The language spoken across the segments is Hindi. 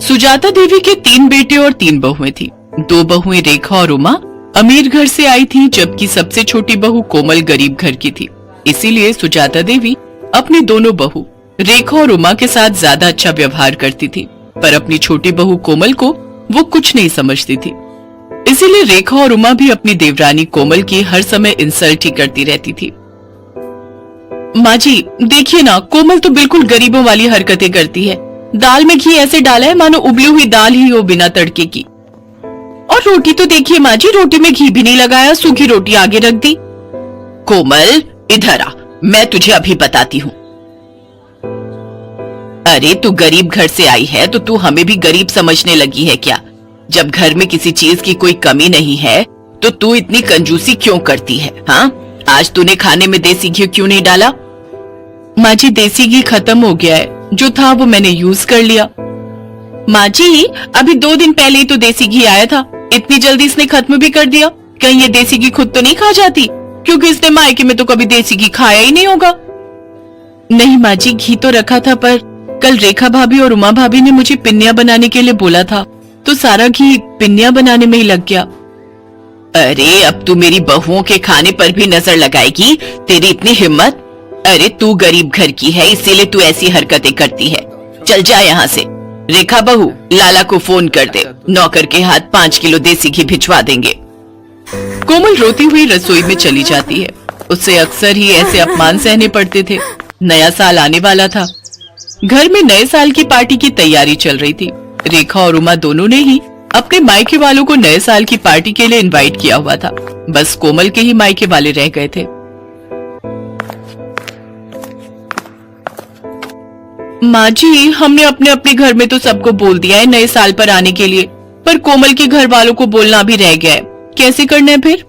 सुजाता देवी के 3 बेटे और 3 बहुएं थी। 2 बहुएं रेखा और उमा अमीर घर से आई थी, जबकि सबसे छोटी बहू कोमल गरीब घर की थी। इसीलिए सुजाता देवी अपनी दोनों बहू रेखा और उमा के साथ ज्यादा अच्छा व्यवहार करती थी, पर अपनी छोटी बहू कोमल को वो कुछ नहीं समझती थी। इसीलिए रेखा और उमा भी अपनी देवरानी कोमल की हर समय इंसल्ट ही करती रहती थी। माँ जी देखिए ना, कोमल तो बिल्कुल गरीबों वाली हरकतें करती है। दाल में घी ऐसे डाला है मानो उबली हुई दाल ही हो बिना तड़के की। और रोटी तो देखिए माँ जी, रोटी में घी भी नहीं लगाया, सूखी रोटी आगे रख दी। कोमल इधर आ, मैं तुझे अभी बताती हूँ। अरे तू गरीब घर से आई है तो तू हमें भी गरीब समझने लगी है क्या? जब घर में किसी चीज की कोई कमी नहीं है तो तू इतनी कंजूसी क्यों करती है? हाँ, आज तूने खाने में देसी घी क्यों नहीं डाला? माँ जी देसी घी खत्म हो गया है, जो था वो मैंने यूज कर लिया। माँ जी अभी 2 दिन पहले ही तो देसी घी आया था, इतनी जल्दी इसने खत्म भी कर दिया। कहीं ये देसी घी खुद तो नहीं खा जाती, क्योंकि इसने मायके में तो कभी देसी घी खाया ही नहीं होगा। नहीं माँ जी, घी तो रखा था, पर कल रेखा भाभी और उमा भाभी ने मुझे पिन्नियां बनाने के लिए बोला था, तो सारा घी पिन्नियां बनाने में ही लग गया। अरे अब तू मेरी बहुओं के खाने पर भी नजर लगाएगी? तेरी इतनी हिम्मत? अरे तू गरीब घर की है, इसीलिए तू ऐसी हरकतें करती है। चल जा यहाँ से। रेखा बहू, लाला को फोन कर दे, नौकर के हाथ 5 किलो देसी घी भिजवा देंगे। कोमल रोती हुई रसोई में चली जाती है। उससे अक्सर ही ऐसे अपमान सहने पड़ते थे। नया साल आने वाला था। घर में नए साल की पार्टी की तैयारी चल रही थी। रेखा और उमा दोनों ने ही अपने मायके वालों को नए साल की पार्टी के लिए इनवाइट किया हुआ था। बस कोमल के ही मायके वाले रह गए थे। माँ जी हमने अपने अपने घर में तो सबको बोल दिया है नए साल पर आने के लिए, पर कोमल के घर वालों को बोलना भी रह गया है। कैसे करना है फिर?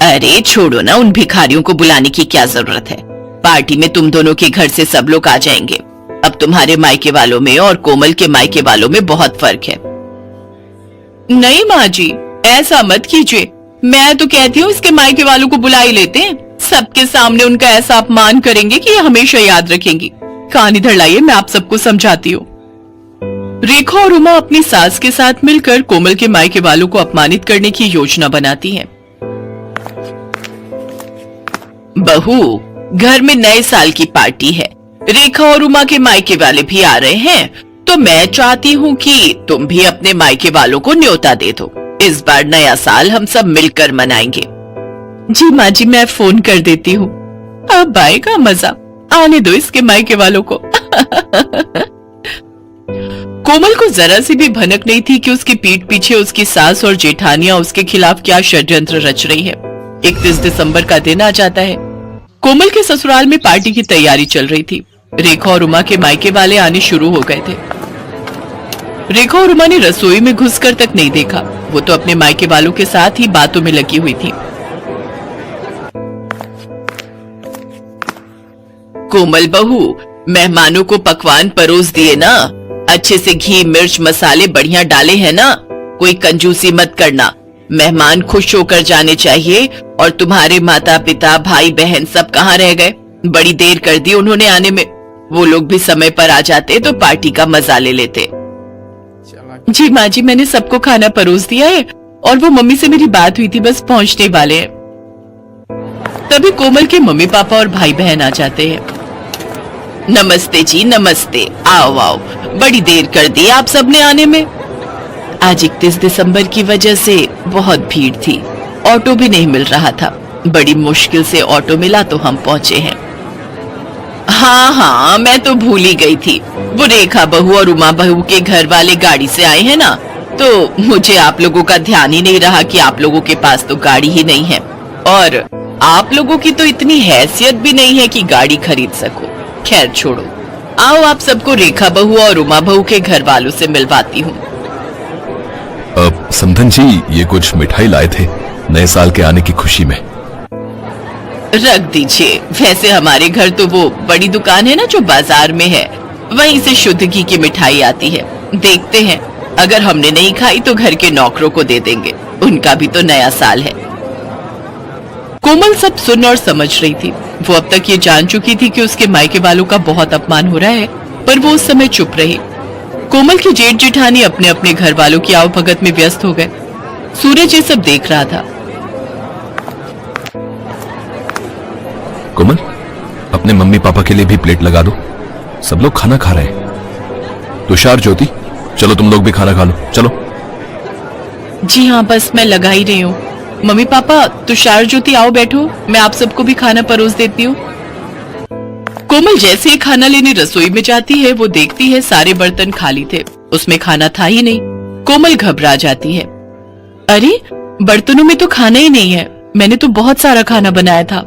अरे छोड़ो ना, उन भिखारियों को बुलाने की क्या जरूरत है। पार्टी में तुम दोनों के घर से सब लोग आ जाएंगे। अब तुम्हारे मायके वालों में और कोमल के मायके वालों में बहुत फर्क है। नहीं माँ जी ऐसा मत कीजिए, मैं तो कहती हूँ इसके मायके वालों को बुला ही लेते हैं। सबके सामने उनका ऐसा अपमान करेंगे कि ये हमेशा याद रखेंगी। कान इधर लाइए, मैं आप सबको समझाती हूँ। रेखा और उमा अपनी सास के साथ मिलकर कोमल के मायके वालों को अपमानित करने की योजना बनाती हैं। बहू, घर में नए साल की पार्टी है, रेखा और उमा के मायके वाले भी आ रहे हैं, तो मैं चाहती हूँ कि तुम भी अपने मायके वालों को न्योता दे दो। इस बार नया साल हम सब मिलकर मनाएंगे। जी माँ जी मैं फोन कर देती हूँ। अब आएगा मजा, आने दो इसके मायके वालों को। कोमल को जरा सी भी भनक नहीं थी कि उसकी पीठ पीछे उसकी सास और जेठानियां उसके खिलाफ क्या षड्यंत्र रच रही है। 31 दिसंबर का दिन आ जाता है। कोमल के ससुराल में पार्टी की तैयारी चल रही थी। रेखा और उमा के मायके वाले आने शुरू हो गए थे। रेखा और उमा ने रसोई में घुसकर तक नहीं देखा, वो तो अपने मायके वालों के साथ ही बातों में लगी हुई थी। कोमल बहू, मेहमानों को पकवान परोस दिए ना? अच्छे से घी मिर्च मसाले बढ़िया डाले हैं ना? कोई कंजूसी मत करना। मेहमान खुश होकर जाने चाहिए। और तुम्हारे माता पिता भाई बहन सब कहाँ रह गए? बड़ी देर कर दी उन्होंने आने में। वो लोग भी समय पर आ जाते तो पार्टी का मजा ले लेते। जी माँ जी मैंने सबको खाना परोस दिया है और वो मम्मी से मेरी बात हुई थी, बस पहुँचने वाले हैं। तभी कोमल के मम्मी पापा और भाई बहन आ जाते हैं। नमस्ते जी नमस्ते, आओ आओ, बड़ी देर कर दी आप सबने आने में। आज 31 दिसंबर की वजह से बहुत भीड़ थी, ऑटो भी नहीं मिल रहा था। बड़ी मुश्किल से ऑटो मिला तो हम पहुंचे हैं। हाँ हाँ मैं तो भूल ही गई थी, वो रेखा बहू और उमा बहू के घर वाले गाड़ी से आए हैं ना, तो मुझे आप लोगों का ध्यान ही नहीं रहा कि आप लोगों के पास तो गाड़ी ही नहीं है, और आप लोगों की तो इतनी हैसियत भी नहीं है कि गाड़ी खरीद सको। खैर छोड़ो, आओ आप सबको रेखा बहू और उमा बहू के घर वालों से मिलवाती हूँ। समधन जी ये कुछ मिठाई लाए थे नए साल के आने की खुशी में। रख दीजिए, वैसे हमारे घर तो वो बड़ी दुकान है ना जो बाजार में है, वहीं से शुद्ध घी की मिठाई आती है। देखते हैं, अगर हमने नहीं खाई तो घर के नौकरों को दे देंगे, उनका भी तो नया साल है। कोमल सब सुन और समझ रही थी। वो अब तक ये जान चुकी थी कि उसके मायके वालों का बहुत अपमान हो रहा है, पर वो उस समय चुप रही। कोमल की जेठ जेठानी अपने अपने घर वालों की आवभगत में व्यस्त हो गए। सूरज ये सब देख रहा था। कोमल, अपने मम्मी पापा के लिए भी प्लेट लगा दो, सब लोग खाना खा रहे हैं। तुषार, ज्योति, चलो तुम लोग भी खाना खा लो, चलो। जी हाँ, बस मैं लगा ही रही हूँ। मम्मी पापा, तुषार, ज्योति, आओ बैठो, मैं आप सबको भी खाना परोस देती हूँ। कोमल जैसे ही खाना लेने रसोई में जाती है, वो देखती है सारे बर्तन खाली थे, उसमें खाना था ही नहीं। कोमल घबरा जाती है। अरे, बर्तनों में तो खाना ही नहीं है, मैंने तो बहुत सारा खाना बनाया था।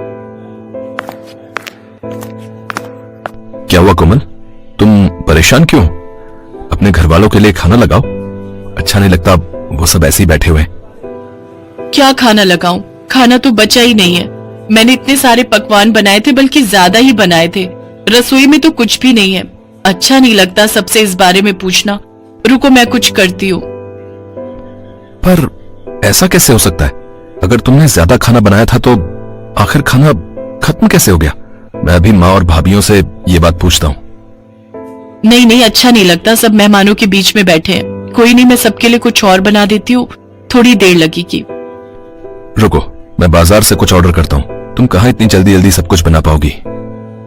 क्या हुआ कोमल, तुम परेशान क्यों? अपने घर वालों के लिए खाना लगाओ, अच्छा नहीं लगता वो सब ऐसे ही बैठे हुए। क्या खाना लगाऊं? खाना तो बचा ही नहीं है। मैंने इतने सारे पकवान बनाए थे, बल्कि ज्यादा ही बनाए थे। रसोई में तो कुछ भी नहीं है। अच्छा नहीं लगता सबसे इस बारे में पूछना। रुको, मैं कुछ करती हूँ। पर ऐसा कैसे हो सकता है? अगर तुमने ज्यादा खाना बनाया था तो आखिर खाना खत्म कैसे हो गया? मैं अभी माँ और भाभीियों से ये बात पूछता हूँ। नहीं नहीं, अच्छा नहीं लगता, सब मेहमानों के बीच में बैठे हैं। कोई नहीं, मैं सबके लिए कुछ और बना देती हूँ, थोड़ी देर लगेगी। रुको, मैं बाजार से कुछ ऑर्डर करता हूँ। तुम कहाँ इतनी जल्दी जल्दी सब कुछ बना पाओगी?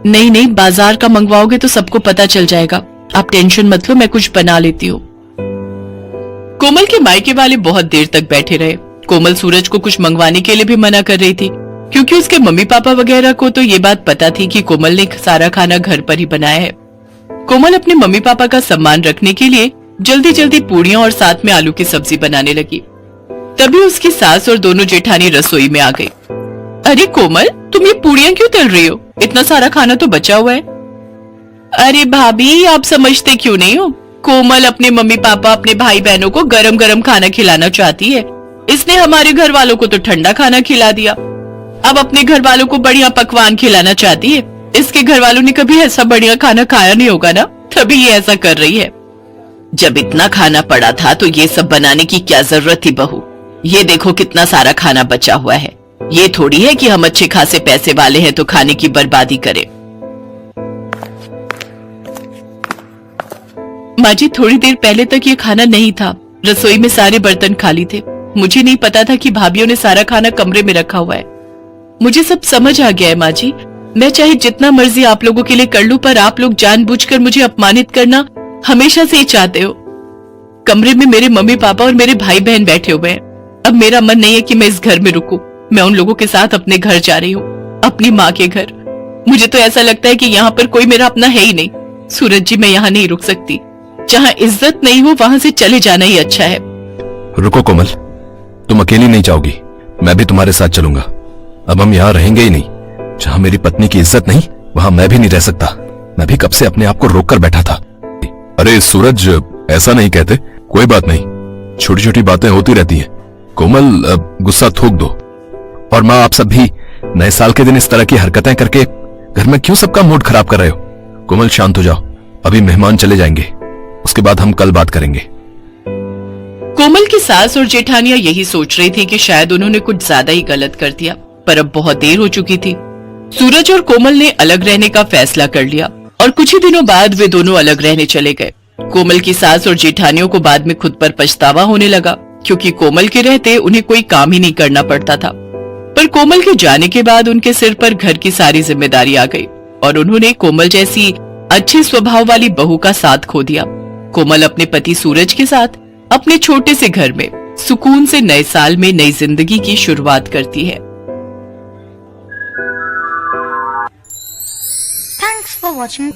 नहीं नहीं, बाजार का मंगवाओगे तो सबको पता चल जाएगा। आप टेंशन मत लो, मैं कुछ बना लेती हूँ। कोमल के मायके वाले बहुत देर तक बैठे रहे। कोमल सूरज को कुछ मंगवाने के लिए भी मना कर रही थी, क्योंकि उसके मम्मी पापा वगैरह को तो ये बात पता थी कि कोमल ने सारा खाना घर पर ही बनाया है। कोमल अपने मम्मी पापा का सम्मान रखने के लिए जल्दी जल्दी पूड़ियां और साथ में आलू की सब्जी बनाने लगी। तभी उसकी सास और दोनों जेठानी रसोई में आ गई। अरे कोमल, तुम ये पूड़ियां क्यों तल रही हो? इतना सारा खाना तो बचा हुआ है। अरे भाभी, आप समझते क्यों नहीं हो? कोमल अपने मम्मी पापा, अपने भाई बहनों को गरम गरम खाना खिलाना चाहती है। इसने हमारे घर वालों को तो ठंडा खाना खिला दिया, अब अपने घर वालों को बढ़िया पकवान खिलाना चाहती है। इसके घर वालों ने कभी ऐसा बढ़िया खाना खाया नहीं होगा ना, तभी ये ऐसा कर रही है। जब इतना खाना पड़ा था तो ये सब बनाने की क्या जरूरत थी बहू? ये देखो कितना सारा खाना बचा हुआ है। ये थोड़ी है कि हम अच्छे खासे पैसे वाले हैं तो खाने की बर्बादी करें। माँ जी, थोड़ी देर पहले तक ये खाना नहीं था। रसोई में सारे बर्तन खाली थे। मुझे नहीं पता था कि भाभीियों ने सारा खाना कमरे में रखा हुआ है। मुझे सब समझ आ गया है माँ जी। मैं चाहे जितना मर्जी आप लोगों के लिए कर लूं, पर आप लोग जानबूझकर मुझे अपमानित करना हमेशा से ही चाहते हो। कमरे में मेरे मम्मी पापा और मेरे भाई बहन बैठे हुए हैं। अब मेरा मन नहीं है कि मैं इस घर में रुकूं। मैं उन लोगों के साथ अपने घर जा रही हूँ, अपनी माँ के घर। मुझे तो ऐसा लगता है कि यहाँ पर कोई मेरा अपना है ही नहीं। सूरज जी, मैं यहाँ नहीं रुक सकती। जहाँ इज्जत नहीं हो वहां से चले जाना ही अच्छा है। रुको कोमल, तुम अकेली नहीं जाओगी, मैं भी तुम्हारे साथ चलूंगा। अब हम यहाँ रहेंगे ही नहीं। जहाँ मेरी पत्नी की इज्जत नहीं, वहां मैं भी नहीं रह सकता। मैं भी कब से अपने आप को रोक कर बैठा था। अरे सूरज, ऐसा नहीं कहते। कोई बात नहीं, छोटी छोटी बातें होती रहती हैं। कोमल, गुस्सा थूक दो। और माँ, आप सब भी नए साल के दिन इस तरह की हरकतें करके घर में क्यों सबका मूड खराब कर रहे हो? कोमल, शांत हो जाओ, अभी मेहमान चले जाएंगे, उसके बाद हम कल बात करेंगे। कोमल की सास और जेठानियां यही सोच रही थी कि शायद उन्होंने कुछ ज्यादा ही गलत कर दिया, पर अब बहुत देर हो चुकी थी। सूरज और कोमल ने अलग रहने का फैसला कर लिया और कुछ ही दिनों बाद वे दोनों अलग रहने चले गए। कोमल की सास और जेठानियों को बाद में खुद पर पछतावा होने लगा, क्योंकि कोमल के रहते उन्हें कोई काम ही नहीं करना पड़ता था। पर कोमल के जाने के बाद उनके सिर पर घर की सारी जिम्मेदारी आ गई और उन्होंने कोमल जैसी अच्छे स्वभाव वाली बहू का साथ खो दिया। कोमल अपने पति सूरज के साथ अपने छोटे से घर में सुकून से नए साल में नई जिंदगी की शुरुआत करती है। Thanks for watching.